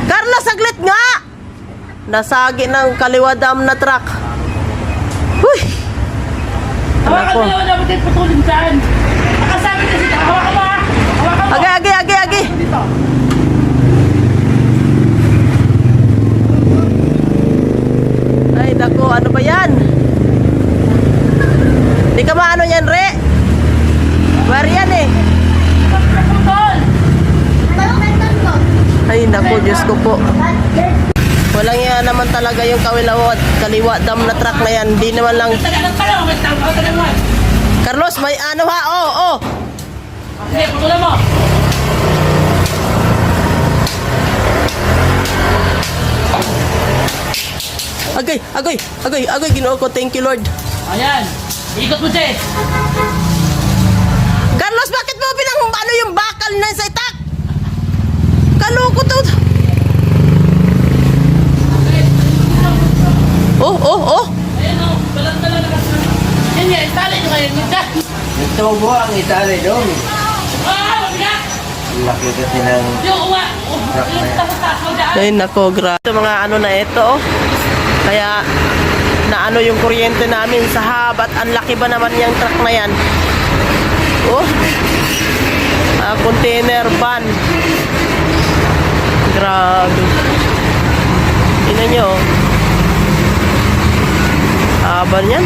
Carlos, saglit nga! Nasagi ng kaliwa dam na truck. Huy! Hawakan mo naman dapat yung putulin dyan. Nakasabi kasi ka. Hawakan mo ha. Hawakan mo. Agi. Dito. Ay, dako, ano ba yan? Di ka maano yan, Re? Wari yan eh. Putol. Ay, naku, Diyos ko po. Walang yan naman talaga yung kaliwa dam na truck na yan. Di naman lang. Taga ng talo. May tao. Taga mo. Carlos, may ano ha? Oh. Sige, putulan mo. Agay, Ginoo ko. Thank you, Lord. Ayan. Ikot mo, Jess. Carlos, bakit mo ano yung bakal na sa itak? Kaloko to. Oh. Ayan o. Balang-balang nakasama. Yan yan. Tali nyo ngayon. Dyan. Nagtubo ang itali doon. Mabigat. Laki kasi ng Yung uwa. Yung taas mo dyan. Ay, nako, grabe. Ito mga ano na ito, oh. Kaya, naano yung kuryente namin sa hub at ang laki ba naman yung truck na yan. Oh. Container van. Grabe. Tingnan nyo, oh. Haba niyan.